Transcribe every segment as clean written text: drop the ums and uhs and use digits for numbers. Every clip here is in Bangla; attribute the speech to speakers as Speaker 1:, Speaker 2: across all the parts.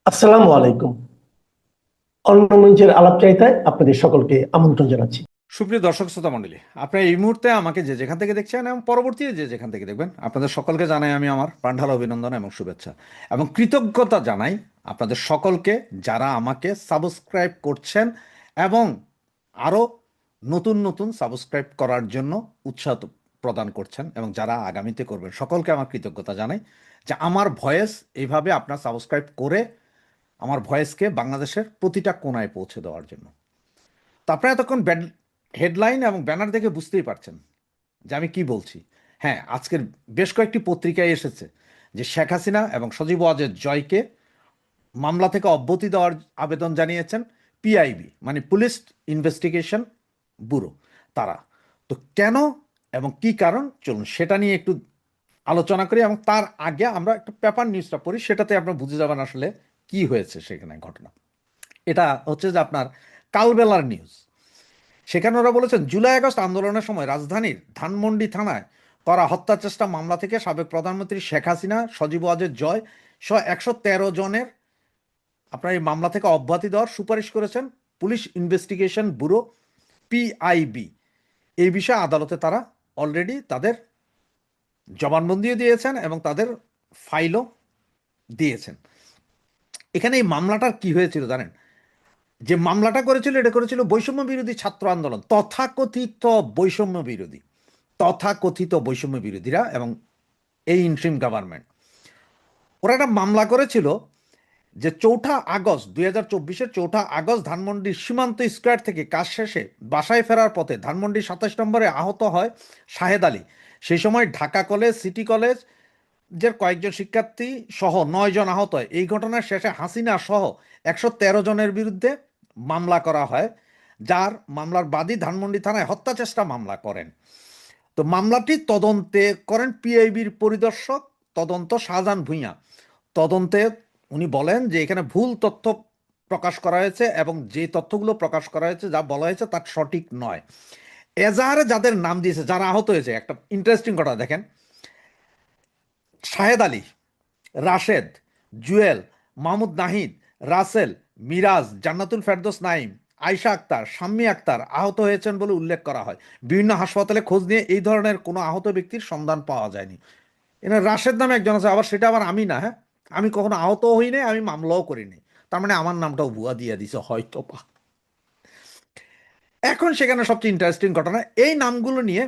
Speaker 1: আসসালামু আলাইকুম। অন্য মঞ্চের আলাপচারিতায় আপনাদের সকলকে আমন্ত্রণ জানাচ্ছি।
Speaker 2: সুপ্রিয় দর্শক শ্রোতা মণ্ডলী, আপনারা এই মুহূর্তে আমাকে যে যেখান থেকে দেখছেন এবং পরবর্তী যে যেখান থেকে দেখবেন, আপনাদের সকলকে জানাই আমি আমার প্রাণঢালা অভিনন্দন এবং শুভেচ্ছা এবং কৃতজ্ঞতা জানাই আপনাদের সকলকে, যারা আমাকে সাবস্ক্রাইব করছেন এবং আরও নতুন নতুন সাবস্ক্রাইব করার জন্য উৎসাহ প্রদান করছেন এবং যারা আগামীতে করবেন, সকলকে আমার কৃতজ্ঞতা জানাই যে আমার ভয়েস এইভাবে আপনার সাবস্ক্রাইব করে আমার ভয়েসকে বাংলাদেশের প্রতিটা কোণায় পৌঁছে দেওয়ার জন্য। তো আপনারা এতক্ষণ হেডলাইন এবং ব্যানার দেখে বুঝতেই পারছেন যে আমি কি বলছি। হ্যাঁ, আজকের বেশ কয়েকটি পত্রিকায় এসেছে যে শেখ হাসিনা এবং সজীব ওয়াজেদ জয়কে মামলা থেকে অব্যাহতি দেওয়ার আবেদন জানিয়েছেন পিআইবি, মানে পুলিশ ইনভেস্টিগেশন ব্যুরো, তারা। তো কেন এবং কি কারণ, চলুন সেটা নিয়ে একটু আলোচনা করি এবং তার আগে আমরা একটু পেপার নিউজটা পড়ি, সেটাতে আপনারা বুঝে যাবেন আসলে কি হয়েছে সেখানে ঘটনা। এটা হচ্ছে যে আপনার কালবেলার নিউজ। সেখানে ওরা বলেছেন, জুলাই আগস্ট আন্দোলনের সময় রাজধানীর ধানমন্ডি থানায় করা হত্যা চেষ্টা মামলা থেকে সাবেক প্রধানমন্ত্রী শেখ হাসিনা, সজীব ওয়াজেদ জয় সহ 113 জনের আপনার এই মামলা থেকে অব্যাহতি দেওয়ার সুপারিশ করেছেন পুলিশ ইনভেস্টিগেশন ব্যুরো পিআইবি। এই বিষয়ে আদালতে তারা অলরেডি তাদের জবানবন্দিও দিয়েছেন এবং তাদের ফাইলও দিয়েছেন। এখানে এই মামলাটার কি হয়েছিল জানেন? যে মামলাটা করেছিল, এটা করেছিল বৈষম্য বিরোধী ছাত্র আন্দোলন, তথাকথিত বৈষম্য বিরোধীরা এবং এই ইন্ট্রিম গভর্নমেন্ট। ওরা একটা মামলা করেছিল যে 4 আগস্ট 2024-এর 4 আগস্ট ধানমন্ডির সীমান্ত স্কোয়ার থেকে কাজ শেষে বাসায় ফেরার পথে ধানমন্ডি 27 নম্বরে আহত হয় শাহেদ আলী। সেই সময় ঢাকা কলেজ, সিটি কলেজ যে কয়েকজন শিক্ষার্থী সহ 9 জন আহত হয়। এই ঘটনার শেষে হাসিনা সহ 113 জনের বিরুদ্ধে মামলা করা হয়, যার মামলার বাদী ধানমন্ডি থানায় হত্যা চেষ্টা মামলা করেন। তো মামলাটি তদন্তে করেন পিআইবির পরিদর্শক তদন্ত শাহজাহান ভূঁইয়া। তদন্তে উনি বলেন যে এখানে ভুল তথ্য প্রকাশ করা হয়েছে এবং যে তথ্যগুলো প্রকাশ করা হয়েছে, যা বলা হয়েছে তা সঠিক নয়। এজাহারে যাদের নাম দিয়েছে, যারা আহত হয়েছে, একটা ইন্টারেস্টিং কথা দেখেন। শাহেদ আলী, রাশেদ, জুয়েল, মাহমুদ নাহিদ, রাসেল, মিরাজ, জান্নাতুল ফেরদৌস নাইম, আয়শা আক্তার, শাম্মী আক্তার আহত হয়েছেন বলে উল্লেখ করা হয়। বিভিন্ন হাসপাতালে খোঁজ নিয়ে এই ধরনের কোনো আহত ব্যক্তির সন্ধান পাওয়া যায়নি। এখানে রাশেদ নামে একজন আছে, আবার সেটা আবার আমি না। হ্যাঁ, আমি কখনো আহত হই নাই, আমি মামলাও করিনি, তার মানে আমার নামটাও ভুয়া দিয়ে দিছে হয়তো বা। এখন সেখানে সবচেয়ে ইন্টারেস্টিং ঘটনা, এই নামগুলো নিয়ে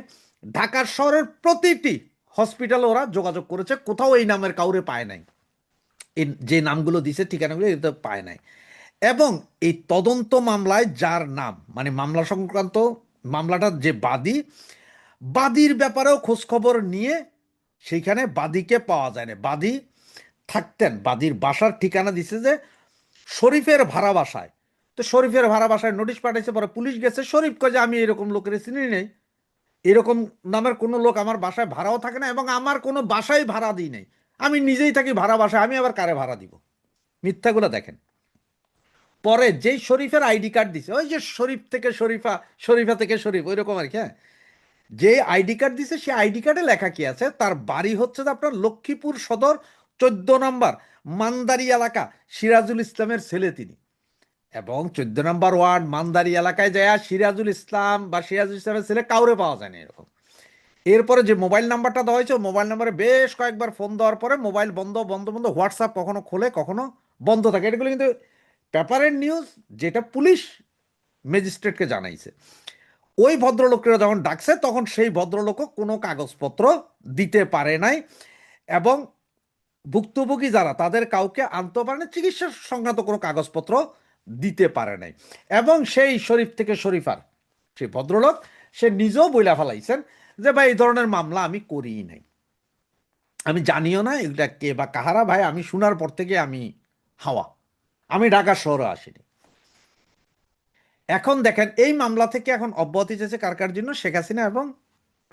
Speaker 2: ঢাকার শহরের প্রতিটি হসপিটালে ওরা যোগাযোগ করেছে, কোথাও এই নামের কাউরে পায় নাই। এই যে নামগুলো দিছে, ঠিকানাগুলো, এটা পায় নাই। এবং এই তদন্ত মামলায় যার নাম, মানে মামলা সংক্রান্ত মামলাটার যে বাদী, বাদীর ব্যাপারেও খোঁজখবর নিয়ে সেইখানে বাদীকে পাওয়া যায় না। বাদী থাকতেন, বাদীর বাসার ঠিকানা দিছে যে শরীফের ভাড়া বাসায়। তো শরীফের ভাড়া বাসায় নোটিশ পাঠাইছে, পরে পুলিশ গেছে, শরীফ কয় যে আমি এরকম লোকের চিনি নেই, এরকম নামের কোনো লোক আমার বাসায় ভাড়াও থাকে না এবং আমার কোনো বাসায় ভাড়া দিই নাই, আমি নিজেই থাকি ভাড়া বাসায়, আমি আবার কারে ভাড়া দিব। মিথ্যাগুলো দেখেন। পরে যেই শরীফের আইডি কার্ড দিছে, ওই যে শরীফ থেকে শরীফা, শরীফা থেকে শরীফ, ওই রকম আর কি। হ্যাঁ, যে আইডি কার্ড দিছে সেই আইডি কার্ডে লেখা কি আছে, তার বাড়ি হচ্ছে যে আপনার লক্ষ্মীপুর সদর 14 নম্বর মান্দারি এলাকা, সিরাজুল ইসলামের ছেলে তিনি। এবং 14 নম্বর ওয়ার্ড মান্দারি এলাকায় যায় সিরাজুল ইসলাম বা সিরাজুল ইসলামের ছেলে কাউরে পাওয়া যায় না এরকম। এরপরে যে মোবাইল নাম্বারটা দেওয়া হয়েছে, মোবাইল নাম্বারে বেশ কয়েকবার ফোন দেওয়ার পরে মোবাইল বন্ধ বন্ধ বন্ধ, হোয়াটসঅ্যাপ কখনো খোলে কখনো বন্ধ থাকে। এগুলো কিন্তু পেপারের নিউজ, যেটা পুলিশ ম্যাজিস্ট্রেটকে জানাইছে। ওই ভদ্রলোকেরা যখন ডাকছে, তখন সেই ভদ্রলোকও কোনো কাগজপত্র দিতে পারে নাই এবং ভুক্তভোগী যারা, তাদের কাউকে আনতে পারে না, চিকিৎসা সংক্রান্ত কোনো কাগজপত্র দিতে পারে নাই। এবং সেই শরীফ থেকে শরীফার সেই ভদ্রলোক, সে নিজেও বইলা ফেলাইছেন যে ভাই এই ধরনের মামলা আমি করিই নাই, আমি জানিও না এটা কে বা কাহারা, ভাই আমি শোনার পর থেকে আমি হাওয়া, আমি ঢাকা শহরে আসিনি। এখন দেখেন, এই মামলা থেকে এখন অব্যাহতি চেয়েছে কার কার জন্য? শেখ হাসিনা এবং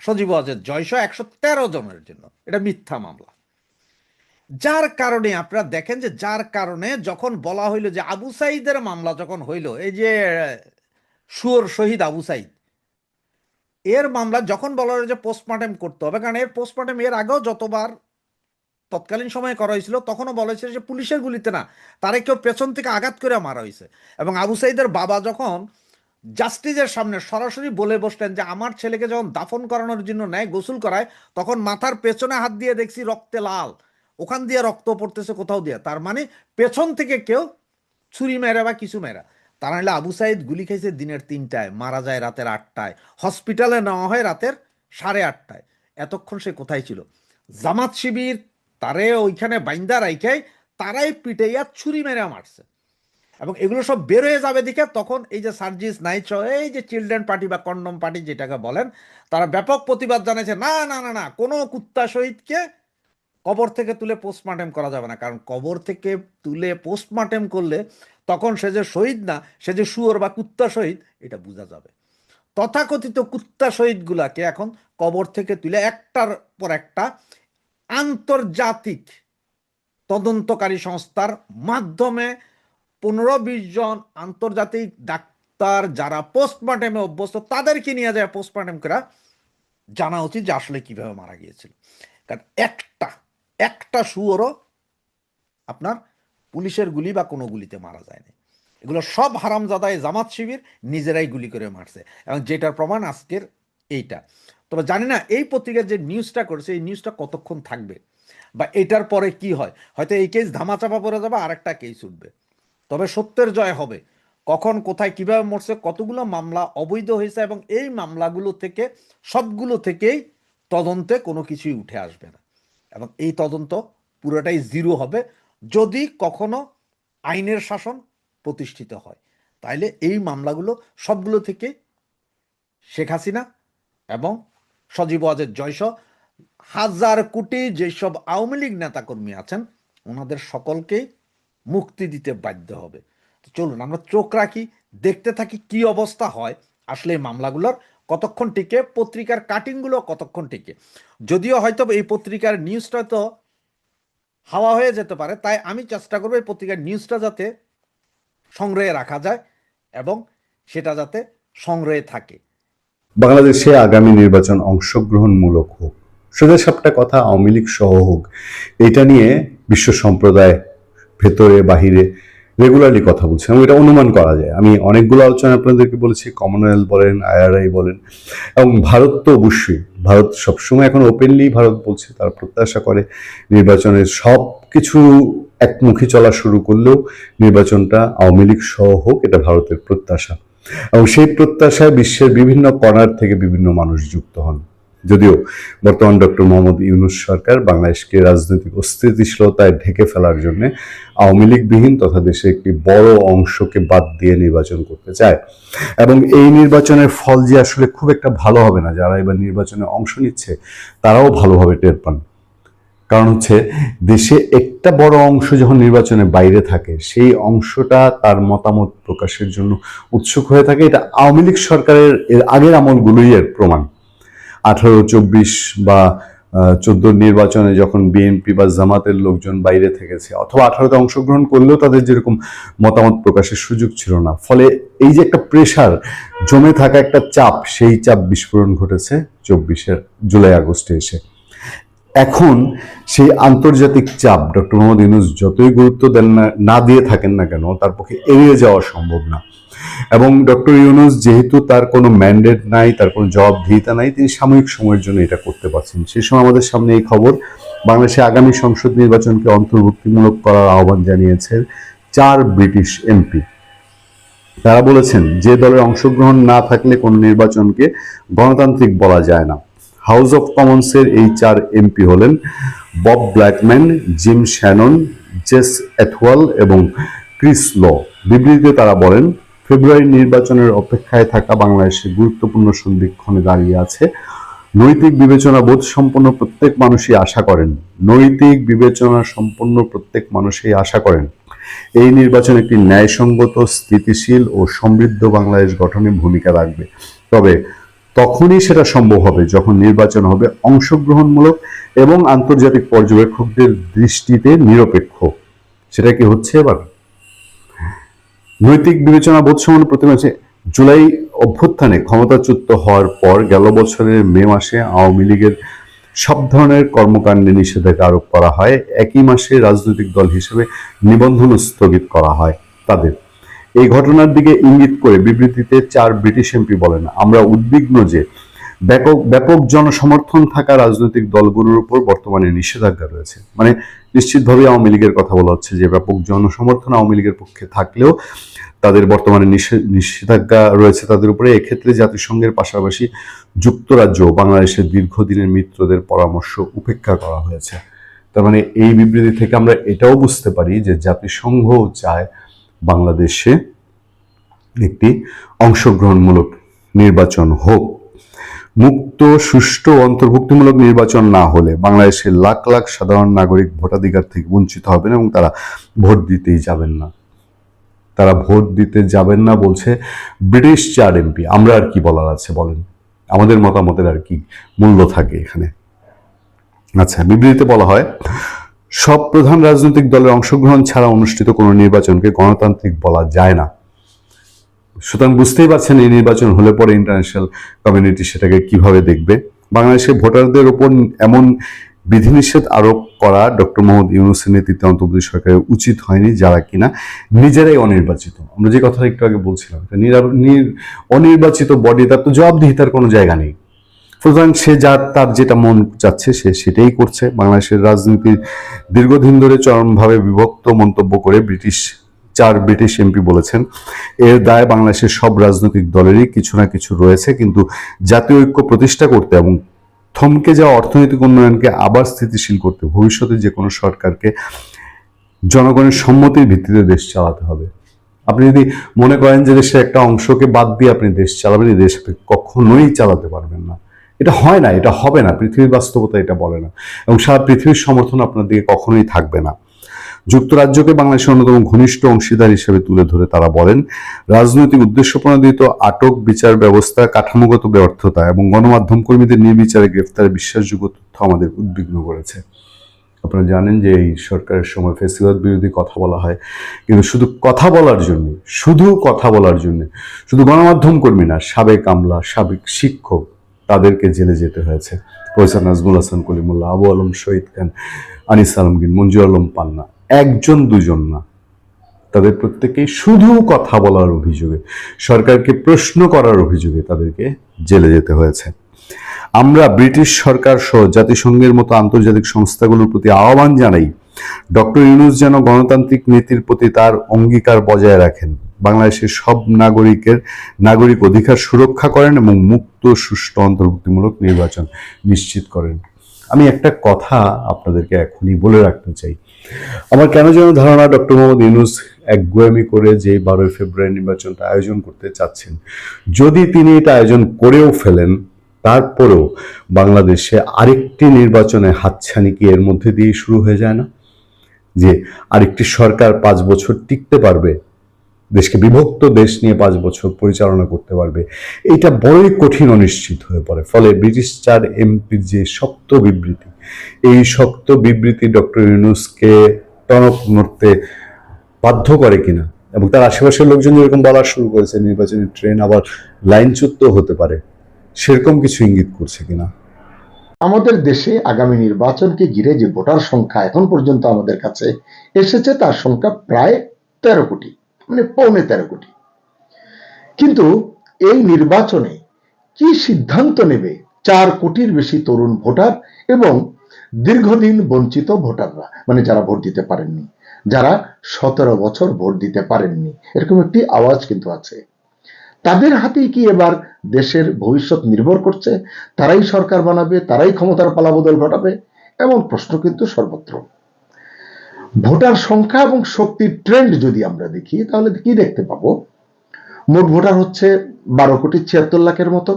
Speaker 2: সজীব ওয়াজেদ জয়শ 113 জনের জন্য। এটা মিথ্যা মামলা। যার কারণে আপনারা দেখেন যে, যার কারণে যখন বলা হইল যে আবু সাইদের মামলা যখন হইল, এই যে সুর শহীদ আবু সাইদ, এর মামলা যখন বলা হলো যে পোস্টমর্টেম করতে হবে, কারণ এর পোস্টমর্টেম এর আগেও যতবার তৎকালীন সময়ে করা হয়েছিল, তখনও বলা হয়েছিল যে পুলিশের গুলিতে না, তারে কেউ পেছন থেকে আঘাত করে মারা হয়েছে। এবং আবু সাইদের বাবা যখন জাস্টিসের সামনে সরাসরি বলে বসলেন যে আমার ছেলেকে যখন দাফন করানোর জন্য নেয়, গোসল করায়, তখন মাথার পেছনে হাত দিয়ে দেখছি রক্তে লাল, ওখান দিয়ে রক্ত পড়তেছে কোথাও দিয়ে, তার মানে পেছন থেকে কেউ ছুরি মেরা বা কিছু মেরা। তা নাহলে আবু সাইদ গুলি খাইছে দিনের 3টায়, মারা যায় রাতের 8টায়, হসপিটালে নেওয়া হয় রাতের 8:30টায়। এতক্ষণ সে কোথায় ছিল? জামাত শিবির তারে ওইখানে বাইন্দা রাইখাই তারাই পিটাইয়া ছুরি মেরা মারছে। এবং এগুলো সব বের হয়ে যাবে দেখে তখন এই যে সার্জিস নাইট সহ এই যে চিলড্রেন পার্টি বা কন্ডম পার্টি যেটাকে বলেন, তারা ব্যাপক প্রতিবাদ জানাইছে, না না না না, কোনো কুত্তা শহীদকে কবর থেকে তুলে পোস্টমর্টেম করা যাবে না। কারণ কবর থেকে তুলে পোস্টমর্টেম করলে তখন সে যে শহীদ না, সে যে শুয়োর বা কুত্তা শহীদ, এটা বোঝা যাবে। তথাকথিত কুত্তা শহীদগুলাকে এখন কবর থেকে তুলে একটার পর একটা আন্তর্জাতিক তদন্তকারী সংস্থার মাধ্যমে 15-20 জন আন্তর্জাতিক ডাক্তার যারা পোস্টমর্টেমে অভ্যস্ত, তাদেরকে নিয়ে যায় পোস্টমর্টেম করা জানা উচিত যে আসলে কিভাবে মারা গিয়েছিল। কারণ একটা শুয়োরও আপনার পুলিশের গুলি বা কোনো গুলিতে মারা যায়নি। এগুলো সব হারামজাদায় জামাত শিবির নিজেরাই গুলি করে মারছে, এবং যেটার প্রমাণ আজকের এইটা। তবে জানি না এই পত্রিকার যে নিউজটা করেছে এই নিউজটা কতক্ষণ থাকবে, বা এটার পরে কি হয়। হয়তো এই কেস ধামাচাপা পড়ে যাবে, আর একটা কেস উঠবে। তবে সত্যের জয় হবে। কখন কোথায় কিভাবে মরছে, কতগুলো মামলা অবৈধ হয়েছে, এবং এই মামলাগুলো থেকে সবগুলো থেকেই তদন্তে কোনো কিছুই উঠে আসবে না, এবং এই তদন্ত পুরোটাই জিরো হবে যদি কখনো আইনের শাসন প্রতিষ্ঠিত হয়। তাইলে এই মামলাগুলো সবগুলো থেকে শেখ হাসিনা এবং সজীব ওয়াজেদ জয়সহ 1000 কোটি যেসব আওয়ামী লীগ নেতাকর্মী আছেন ওনাদের সকলকেই মুক্তি দিতে বাধ্য হবে। তো চলুন আমরা চোখ রাখি, দেখতে থাকি কি অবস্থা হয় আসলে এই মামলাগুলোর, কতক্ষণ টিকে, পত্রিকার কাটিংগুলো কতক্ষণ টিকে। যদিও হয়তো এই পত্রিকার নিউজটা তো হাওয়া হয়ে যেতে পারে, তাই আমি চেষ্টা করবো এই পত্রিকার নিউজটা যাতে সংগ্রহে রাখা যায় এবং সেটা যাতে সংগ্রহে থাকে।
Speaker 3: বাংলাদেশে আগামী নির্বাচন অংশগ্রহণমূলক হোক, সোজা সাপটা কথা আওয়ামী লীগ সহ হোক, এটা নিয়ে বিশ্ব সম্প্রদায় ভেতরে বাহিরে রেগুলারলি কথা বলছে এবং এটা অনুমান করা যায়। আমি অনেকগুলো আলোচনা আপনাদেরকে বলেছি, কমনওয়েলথ বলেন, IRI বলেন, এবং ভারত তো অবশ্যই, ভারত সবসময় এখন ওপেনলি ভারত বলছে তারা প্রত্যাশা করে নির্বাচনের সব কিছু একমুখী চলা শুরু করলেও নির্বাচনটা আওয়ামী লীগ সহ হোক, এটা ভারতের প্রত্যাশা। এবং সেই প্রত্যাশায় বিশ্বের বিভিন্ন কর্নার থেকে বিভিন্ন মানুষ যুক্ত হন। যদিও বর্তমান ডক্টর মোহাম্মদ ইউনূস সরকার বাংলাদেশকে রাজনৈতিক অস্থিতিশীলতায় ঢেকে ফেলার জন্য আওয়ামী লীগবিহীন তথা দেশে একটি বড় অংশকে বাদ দিয়ে নির্বাচন করতে চায়, এবং এই নির্বাচনের ফল যে আসলে খুব একটা ভালো হবে না, যারা এবার নির্বাচনে অংশ নিচ্ছে তারাও ভালোভাবে টের পান। কারণ হচ্ছে দেশে একটা বড় অংশ যখন নির্বাচনের বাইরে থাকে সেই অংশটা তার মতামত প্রকাশের জন্য উৎসুক হয়ে থাকে। এটা আওয়ামী লীগ সরকারের এর আগের আমলগুলোই এর প্রমাণ। 18, 24 বা 14 নির্বাচনে যখন বিএনপি বা জামাতের লোকজন বাইরে থেকেছে, অথবা 18তে অংশগ্রহণ করলেও তাদের যেরকম মতামত প্রকাশের সুযোগ ছিল না, ফলে এই যে একটা প্রেশার জমে থাকা একটা চাপ, সেই চাপ বিস্ফোরণ ঘটেছে 24 জুলাই আগস্টে এসে। এখন সেই আন্তর্জাতিক চাপ ডক্টর মোহাম্মদ ইউনূস যতই গুরুত্ব দেন না দিয়ে থাকেন না কেন, তার পক্ষে এড়িয়ে যাওয়া সম্ভব না। এবং ডক্টর ইউনূস যেহেতু তার কোনো ম্যান্ডেট নাই, তার কোনো জবাবদিহিতা নাই, তিনি সাময়িক সময়ের জন্য এটা করতে পারছেন। সেই সময় আমাদের সামনে এই খবর, বাংলাদেশে আগামী সংসদ নির্বাচনকে অন্তর্ভুক্তিমূলক করার আহ্বান জানিয়েছে 4 ব্রিটিশ এমপি। তারা বলেছেন যে দলের অংশগ্রহণ না থাকলে কোনো নির্বাচনকে গণতান্ত্রিক বলা যায় না। হাউস অফ কমন্সের এই 4 এমপি হলেন Bob Blackman, Jim Shannon, Jas Athwal এবং ক্রিস ল। বিবৃতিতে তারা বলেন, ফেব্রুয়ারি নির্বাচনের অপেক্ষায় থাকা বাংলাদেশে গুরুত্বপূর্ণ সন্ধিক্ষণে দাঁড়িয়ে আছে। নৈতিক বিবেচনা বোধ সম্পন্ন প্রত্যেক মানুষই আশা করেন, নৈতিক বিবেচনা সম্পন্ন প্রত্যেক মানুষই আশা করেন এই নির্বাচন একটি ন্যায়সঙ্গত, স্থিতিশীল ও সমৃদ্ধ বাংলাদেশ গঠনে ভূমিকা রাখবে। তবে তখনই সেটা সম্ভব হবে যখন নির্বাচন হবে অংশগ্রহণমূলক এবং আন্তর্জাতিক পর্যবেক্ষকদের দৃষ্টিতে নিরপেক্ষ। সেটা কি হচ্ছে এবার? নৈতিক বিবেচনা বোধ সম্পন্ন প্রতিমাসে জুলাই অভ্যুত্থানে ক্ষমতাচ্যুত হওয়ার পর গেল বছরের মে মাসে আওয়ামী লীগের সব ধরনের কর্মকাণ্ডে নিষেধাজ্ঞা আরোপ করা হয়। একই মাসে রাজনৈতিক দল হিসেবে নিবন্ধন স্থগিত করা হয় তাদের। এই ঘটনার দিকে ইঙ্গিত করে বিবৃতিতে 4 ব্রিটিশ এমপি বলেন, আমরা উদ্বিগ্ন যে ব্যাপক জনসমর্থন থাকা রাজনৈতিক দলগুলোর উপর বর্তমানে নিষেধাজ্ঞা রয়েছে। মানে নিশ্চিতভাবে আওয়ামী লীগের কথা বলা হচ্ছে যে ব্যাপক জনসমর্থন আওয়ামী লীগের পক্ষে থাকলেও তাদের বর্তমানে নিষেধাজ্ঞা রয়েছে তাদের উপরে। এক্ষেত্রে জাতিসংঘের পাশাপাশি যুক্তরাজ্য বাংলাদেশের দীর্ঘদিনের মিত্রদের পরামর্শ উপেক্ষা করা হয়েছে। তার মানে এই বিবৃতি থেকে আমরা এটাও বুঝতে পারি যে জাতিসংঘ চায় বাংলাদেশে একটি অংশগ্রহণমূলক নির্বাচন হোক। মুক্ত, সুষ্ঠু, অন্তর্ভুক্তিমূলক নির্বাচন না হলে বাংলাদেশের লাখ লাখ সাধারণ নাগরিক ভোটাধিকার থেকে বঞ্চিত হবেন এবং তারা ভোট দিতেই যাবেন না। তারা ভোট দিতে যাবেন না বলছে ব্রিটিশ 4 এমপি। আমরা আর কি বলার আছে বলেন? আমাদের মতামতের আর কি মূল্য থাকে এখানে? আচ্ছা, বিবৃতিতে বলা হয়, সব প্রধান রাজনৈতিক দলের অংশগ্রহণ ছাড়া অনুষ্ঠিত কোনো নির্বাচনকে গণতান্ত্রিক বলা যায় না। সুতরাং বুঝতেই পারছেন এই নির্বাচন হলে পরে ইন্টারন্যাশনাল কমিউনিটি সেটাকে কিভাবে দেখবে। বাংলাদেশের ভোটারদের উপর এমন বিধিনিষেধ আরোপ করা ডক্টর মোহাম্মদ ইউনূসের নেতৃত্বে অন্তর্বর্তী সরকারের উচিত হয়নি, যারা কিনা নিজেরাই অনির্বাচিত। আমরা যে কথাটা একটু আগে বলছিলাম, অনির্বাচিত বডি, তার তো জবাবদিহিতার কোনো জায়গা নেই। সুতরাং সে তার যেটা মন চাচ্ছে সে সেটাই করছে। বাংলাদেশের রাজনীতির দীর্ঘদিন ধরে চরমভাবে বিভক্ত মন্তব্য করে 4 ব্রিটিশ এমপি বলেছেন, এর দায় বাংলাদেশের সব রাজনৈতিক দলেরই কিছু না কিছু রয়েছে, কিন্তু জাতীয় ঐক্য প্রতিষ্ঠা করতে এবং থমকে যাওয়া অর্থনৈতিক উন্নয়নকে আবার স্থিতিশীল করতে ভবিষ্যতে যে কোনো সরকারকে জনগণের সম্মতির ভিত্তিতে দেশ চালাতে হবে। আপনি যদি মনে করেন যে দেশের একটা অংশকে বাদ দিয়ে আপনি দেশ চালাবেন, এই দেশ কখনোই চালাতে পারবেন না। এটা হয় না, এটা হবে না, পৃথিবীর বাস্তবতা এটা বলে না, এবং সারা পৃথিবীর সমর্থন আপনার দিকে কখনোই থাকবে না। যুক্তরাজ্যকে বাংলাদেশের অন্যতম ঘনিষ্ঠ অংশীদার হিসেবে তুলে ধরে তারা বলেন, রাজনৈতিক উদ্দেশ্য প্রণোদিত আটক, বিচার ব্যবস্থা, কাঠামোগত ব্যর্থতা এবং গণমাধ্যম কর্মীদের নির্বিচারে গ্রেফতারের বিশ্বাসযোগ্য তথ্য আমাদের উদ্বিগ্ন করেছে। আপনারা জানেন যে এই সরকারের সময় ফ্যাসিবাদ বিরোধী কথা বলা হয়, কিন্তু শুধু কথা বলার জন্য, শুধু গণমাধ্যম কর্মী না, সাবেক আমলা, সাবেক শিক্ষক, তাদেরকে জেলে যেতে হয়েছে। প্রফেসর নাজমুল হাসান কলিমুল্লাহ, আবু আলম শহীদ খান, আনিস আলমগীর, মঞ্জুর আলম পান্না, 1-2 না, তাদের প্রত্যেকেই শুধু কথা বলার অভিযোগে, সরকারকে প্রশ্ন করার অভিযোগে তাদেরকে জেলে যেতে হয়েছে। আমরা ব্রিটিশ সরকার সহ জাতিসংঘের মতো আন্তর্জাতিক সংস্থাগুলোর প্রতি আহ্বান জানাই, ডক্টর ইউনূস যেন গণতান্ত্রিক নীতির প্রতি তার অঙ্গীকার বজায় রাখেন, বাংলাদেশের সব নাগরিক অধিকার সুরক্ষা করেন এবং মুক্ত, সুষ্ঠু, অন্তর্ভুক্তিমূলক নির্বাচন নিশ্চিত করেন। আমি একটা কথা আপনাদেরকে এখনই বলে রাখতে চাই। আমার কেন যেন ধারণা ডক্টর মোহাম্মদ ইউনূস একগুঁয়েমি করে যে 12 ফেব্রুয়ারি নির্বাচনটা আয়োজন করতে চাচ্ছেন, যদি তিনি এটা আয়োজন করেও ফেলেন, তারপরেও বাংলাদেশে আরেকটি নির্বাচনে হাতছানি কি এর মধ্যে দিয়ে শুরু হয়ে যায় না? যে আরেকটি সরকার 5 বছর টিকতে পারবে, দেশকে বিভক্ত দেশ নিয়ে 5 বছর পরিচালনা করতে পারবে, এটা বড়ই কঠিন, অনিশ্চিত হয়ে পড়ে। ফলে ব্রিটিশ 4 এমপির যে শক্ত বিবৃতি, এই শক্ত বিবৃতি ডক্টর ইউনূসকে টনক নড়তে বাধ্য করে কিনা, এবং তার আশেপাশের লোকজন যেরকম বলা শুরু করেছে নির্বাচনী ট্রেন আবার লাইনচ্যুত হতে পারে, সেরকম কিছু ইঙ্গিত করছে কিনা।
Speaker 4: আমাদের দেশে আগামী নির্বাচনকে ঘিরে যে ভোটার সংখ্যা এখন পর্যন্ত আমাদের কাছে এসেছে, তার সংখ্যা প্রায় 13 কোটি, মানে 13.25 কোটি। কিন্তু এই নির্বাচনে কি সিদ্ধান্ত নেবে 4 কোটির বেশি তরুণ ভোটার এবং দীর্ঘদিন বঞ্চিত ভোটাররা, মানে যারা ভোট দিতে পারেননি, যারা 17 বছর ভোট দিতে পারেননি, এরকম একটি আওয়াজ কিন্তু আছে। তাদের হাতেই কি এবার দেশের ভবিষ্যৎ নির্ভর করছে? তারাই সরকার বানাবে, তারাই ক্ষমতার পালাবদল ঘটাবে, এমন প্রশ্ন কিন্তু সর্বত্র। ভোটার সংখ্যা এবং শক্তির ট্রেন্ড যদি আমরা দেখি, তাহলে কি দেখতে পাবো? মোট ভোটার হচ্ছে 12,76,00,000-এর মতো।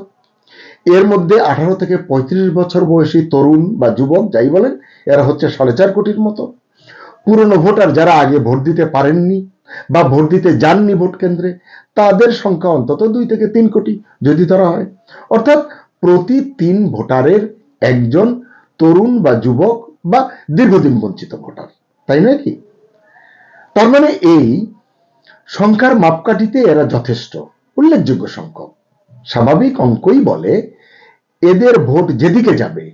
Speaker 4: এর মধ্যে 18 থেকে 35 বছর বয়সী তরুণ বা যুবক যাই বলেন, এরা হচ্ছে 4.5 কোটির মতো। পুরনো ভোটার যারা আগে ভোট দিতে পারেননি বা ভোট দিতে যাননি ভোট কেন্দ্রে, তাদের সংখ্যা অন্তত 2 থেকে 3 কোটি যদি ধরা হয়। অর্থাৎ প্রতি 3 ভোটারের একজন তরুণ বা যুবক বা দীর্ঘদিন বঞ্চিত ভোটার, তাই নয় কি? তার মানে এই সংখ্যার মাপকাঠিতে এরা যথেষ্ট উল্লেখযোগ্য সংখ্যক। স্বাভাবিক অঙ্কই বলে এদের ভোট যেদিকে যাবে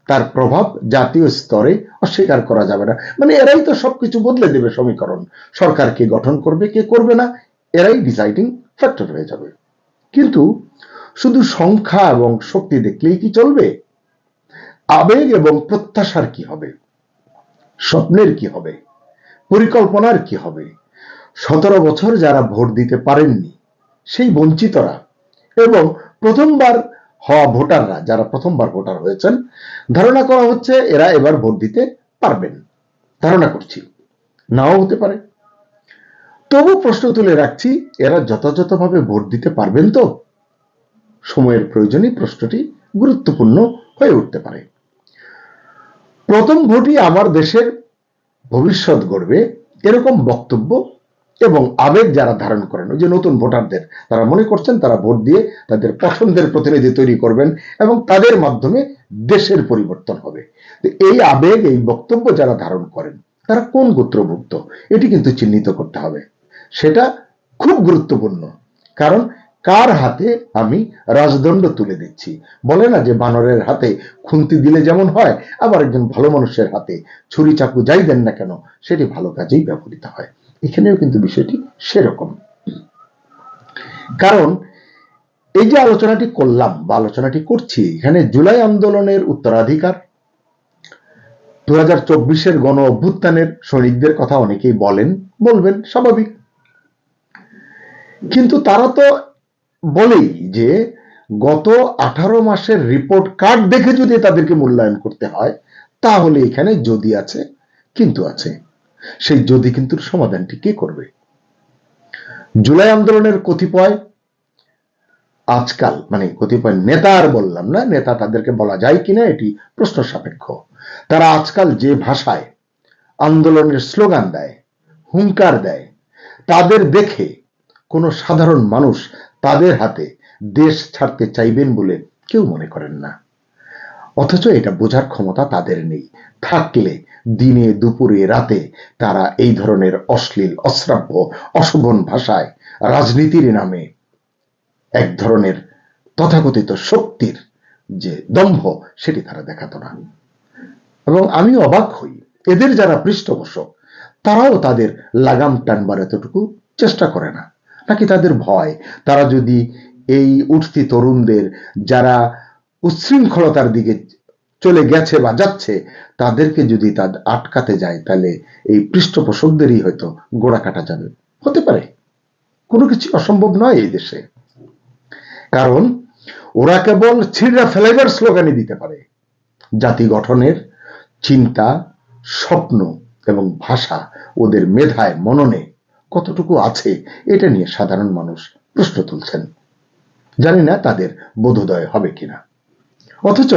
Speaker 4: তার প্রভাব জাতীয় স্তরে অস্বীকার করা যাবে না। মানে এরাই তো সবকিছু বদলে দেবে সমীকরণ। সরকার কে গঠন করবে কে করবে না এরাই ডিসাইডিং ফ্যাক্টর হয়ে যাবে। কিন্তু শুধু সংখ্যা এবং শক্তি দেখলেই কি চলবে? আবেগ এবং প্রত্যাশার কি হবে, স্বপ্নের কি হবে, পরিকল্পনার কি হবে? 17 বছর যারা ভোট দিতে পারেননি সেই বঞ্চিতরা এবং প্রথমবার হওয়া ভোটাররা, যারা প্রথমবার ভোটার হয়েছেন, ধারণা করা হচ্ছে এরা এবার ভোট দিতে পারবেন। ধারণা করছি, নাও হতে পারে। তবু প্রশ্ন তুলে রাখছি, এরা যথাযথভাবে ভোট দিতে পারবেন তো? সময়ের প্রয়োজনে প্রশ্নটি গুরুত্বপূর্ণ হয়ে উঠতে পারে। প্রথম ভোটই আমার দেশের ভবিষ্যৎ গড়বে, এরকম বক্তব্য এবং আবেগ যারা ধারণ করেন, ওই যে নতুন ভোটারদের, তারা মনে করছেন তারা ভোট দিয়ে তাদের পছন্দের প্রতিনিধি তৈরি করবেন এবং তাদের মাধ্যমে দেশের পরিবর্তন হবে। এই আবেগ, এই বক্তব্য যারা ধারণ করেন তারা কোন গোত্রভুক্ত এটি কিন্তু চিহ্নিত করতে হবে। সেটা খুব গুরুত্বপূর্ণ, কারণ কার হাতে আমি রাজদণ্ড তুলে দিচ্ছি। বলে না যে বানরের হাতে খুন্তি দিলে যেমন হয়, আবার একজন ভালো মানুষের হাতে ছুরি চাকু যাই দেন না কেন সেটি ভালো কাজেই ব্যবহৃত হয়। এখানেও কিন্তু বিষয়টি সেরকম। কারণ এই যে আলোচনাটি করলাম বা আলোচনাটি করছি, এখানে জুলাই আন্দোলনের উত্তরাধিকার, 2024-এর গণ অভ্যুত্থানের সৈনিকদের কথা অনেকেই বলবেন, স্বাভাবিক। কিন্তু তারা তো বলেই যে গত 18 মাসের রিপোর্ট কার্ড দেখে যদি তাদেরকে মূল্যায়ন করতে হয়, তাহলে এখানে যদি আছে কিন্তু আছে। সেই যদি কিন্তুর সমাধানটি কে করবে? জুলাই আন্দোলনের কতিপয় আজকাল, মানে কতিপয় নেতা, আর বললাম না, নেতা তাদেরকে বলা যায় কিনা এটি প্রশ্ন সাপেক্ষ, তারা আজকাল যে ভাষায় আন্দোলনের স্লোগান দেয়, হুঙ্কার দেয়, তাদের দেখে কোনো সাধারণ মানুষ তাদের হাতে দেশ ছাড়তে চাইবেন বলে কেউ মনে করেন না। অথচ এটা বোঝার ক্ষমতা তাদের নেই। থাকলে দিনে দুপুরে রাতে তারা এই ধরনের অশ্লীল, অশ্রাব্য, অশোভন ভাষায় রাজনীতির নামে এক ধরনের তথাকথিত শক্তির যে দম্ভ সেটি তারা দেখাতো না। এবং আমি অবাক হই, এদের যারা পৃষ্ঠপোষক তারাও তাদের লাগাম টানবার এতটুকু চেষ্টা করে না। নাকি তাদের ভয়, তারা যদি এই উঠতি তরুণদের যারা উচ্ছৃঙ্খলতার দিকে চলে গেছে বা যাচ্ছে, তাদেরকে যদি আটকাতে যায়, তাহলে এই পৃষ্ঠপোষকদেরই হয়তো গোড়া কাটা যাবে। হতে পারে, কোনো কিছু অসম্ভব নয় এই দেশে। কারণ ওরা কেবল ছিঁড়া ফেলাইবার স্লোগানই দিতে পারে। জাতি গঠনের চিন্তা, স্বপ্ন এবং ভাষা ওদের মেধায়, মননে কতটুকু আছে এটা নিয়ে সাধারণ মানুষ প্রশ্ন তুলছেন। জানি না তাদের বোধোদয় হবে কিনা। অথচ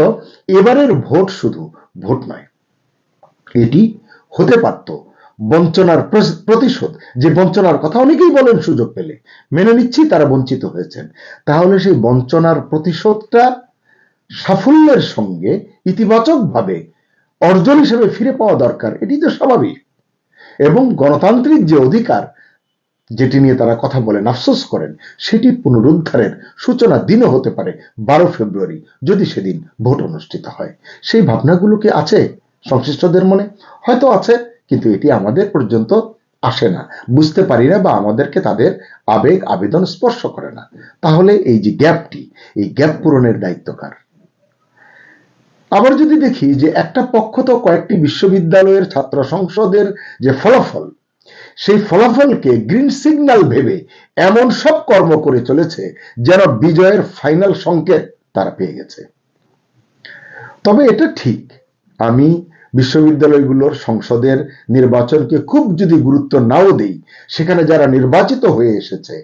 Speaker 4: এবারের ভোট শুধু ভোট নয়, এটি হতে পারত বঞ্চনার প্রতিশোধ। যে বঞ্চনার কথা অনেকেই বলেন সুযোগ পেলে, মেনে নিচ্ছি তারা বঞ্চিত হয়েছেন, তাহলে সেই বঞ্চনার প্রতিশোধটা সাফল্যের সঙ্গে ইতিবাচকভাবে অর্জন হিসেবে ফিরে পাওয়া দরকার, এটি তো স্বাভাবিক। এবং গণতান্ত্রিক যে অধিকার যেটি নিয়ে তারা কথা বলেন, আফসোস করেন, সেটি পুনরুদ্ধারের সূচনা দিনও হতে পারে 12 ফেব্রুয়ারি, যদি সেদিন ভোট অনুষ্ঠিত হয়। সেই ভাবনাগুলো কি আছে সংশ্লিষ্টদের মনে? হয়তো আছে, কিন্তু এটি আমাদের পর্যন্ত আসে না, বুঝতে পারি না, বা আমাদেরকে তাদের আবেগ আবেদন স্পর্শ করে না। তাহলে এই যে গ্যাপটি, এই গ্যাপ পূরণের দায়িত্ব কার? আবার যদি দেখি যে একটা পক্ষ তো কয়েকটি বিশ্ববিদ্যালয়ের ছাত্র সংসদের যে ফলাফল, সেই ফলাফলকে গ্রিন সিগন্যাল ভেবে এমন সব কর্ম করে চলেছে যেন বিজয়ের ফাইনাল সংকেত তারা পেয়ে গেছে। তবে এটা ঠিক, আমি বিশ্ববিদ্যালয়গুলোর সংসদের নির্বাচনকে খুব যদি গুরুত্ব নাও দেই, সেখানে যারা নির্বাচিত হয়ে এসেছে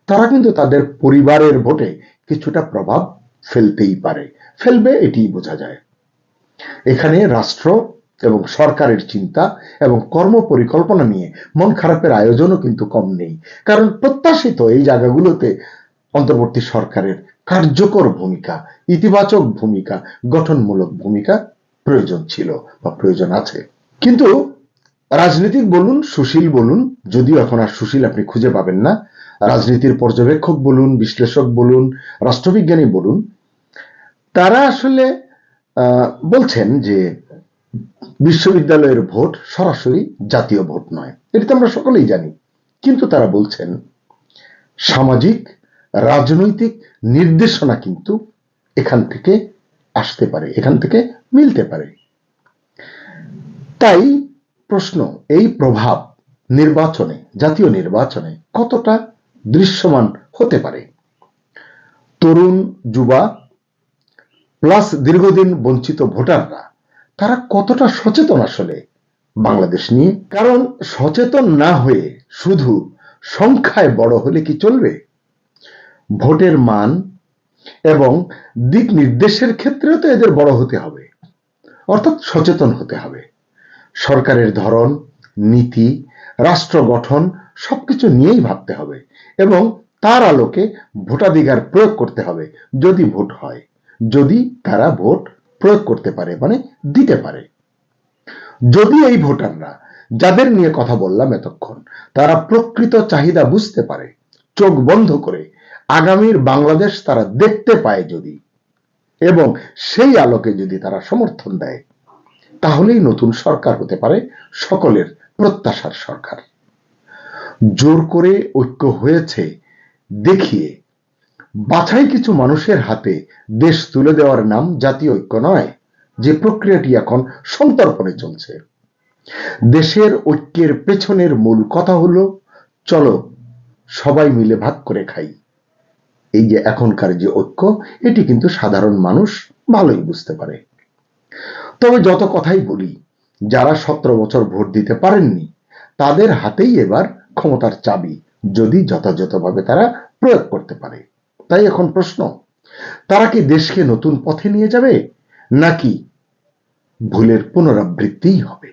Speaker 4: তারা কিন্তু তাদের পরিবারের ভোটে কিছুটা প্রভাব ফেলতেই পারে, ফেলবে, এটি বোঝা যায়। এখানে রাষ্ট্র এবং সরকারের চিন্তা এবং কর্ম পরিকল্পনা নিয়ে মন খারাপের আয়োজনও কিন্তু কম নেই। কারণ প্রত্যাশিত এই জায়গাগুলোতে অন্তর্বর্তী সরকারের কার্যকর ভূমিকা, ইতিবাচক ভূমিকা, গঠনমূলক ভূমিকা প্রয়োজন ছিল বা প্রয়োজন আছে। কিন্তু রাজনীতিক বলুন, সুশীল বলুন, যদিও এখন আর সুশীল আপনি খুঁজে পাবেন না, রাজনীতির পর্যবেক্ষক বলুন, বিশ্লেষক বলুন, রাষ্ট্রবিজ্ঞানী বলুন, তারা আসলে বলছেন যে বিশ্ববিদ্যালয়ের ভোট সরাসরি জাতীয় ভোট নয়, এটা তো আমরা সকলেই জানি। কিন্তু তারা বলছেন সামাজিক রাজনৈতিক নির্দেশনা কিন্তু এখান থেকে আসতে পারে, এখান থেকে মিলতে পারে। তাই প্রশ্ন, এই প্রভাব নির্বাচনে, জাতীয় নির্বাচনে কতটা দৃশ্যমান হতে পারে? তরুণ যুবা প্লাস দীর্ঘদিন বঞ্চিত ভোটাররা তারা কতটা সচেতন আসলে বাংলাদেশ নিয়ে? কারণ সচেতন না হয়ে শুধু সংখ্যায় বড় হলে কি চলবে? ভোটের মান এবং দিক নির্দেশের ক্ষেত্রেও তো এদের বড় হতে হবে, অর্থাৎ সচেতন হতে হবে। সরকারের ধরন, নীতি, রাষ্ট্র গঠন সবকিছু নিয়েই ভাবতে হবে এবং তার আলোকে ভোটাধিকার প্রয়োগ করতে হবে। যদি ভোট হয়, যদি তারা ভোট প্রয়োগ করতে পারে, মানে দিতে পারে। যদি এই ভোটাররা, যাদের নিয়ে কথা বললাম এতক্ষণ, তারা প্রকৃত চাহিদা বুঝতে পারে, চোখ বন্ধ করে আগামীর বাংলাদেশ তারা দেখতে পায় যদি, এবং সেই আলোকে যদি তারা সমর্থন দেয়, তাহলেই নতুন সরকার হতে পারে সকলের প্রত্যাশার সরকার। জোর করে ঐক্য হয়েছে দেখিয়ে বাছাই কিছু মানুষের হাতে দেশ তুলে দেওয়ার নাম জাতীয় ঐক্য নয়, যে প্রক্রিয়াটি এখন সন্তর্পণে চলছে। দেশের ঐক্যের পেছনের মূল কথা হলো, চলো সবাই মিলে ভাগ করে খাই। এই যে এখনকার যে ঐক্য, এটি কিন্তু সাধারণ মানুষ ভালোই বুঝতে পারে। তবে যত কথাই বলি, যারা 17 বছর ভোট দিতে পারেননি তাদের হাতেই এবার ক্ষমতার চাবি, যদি যথাযথভাবে তারা প্রয়োগ করতে পারে। তাই এখন প্রশ্ন, তারা কি দেশকে নতুন পথে নিয়ে যাবে, নাকি ভুলের পুনরাবৃত্তিই হবে?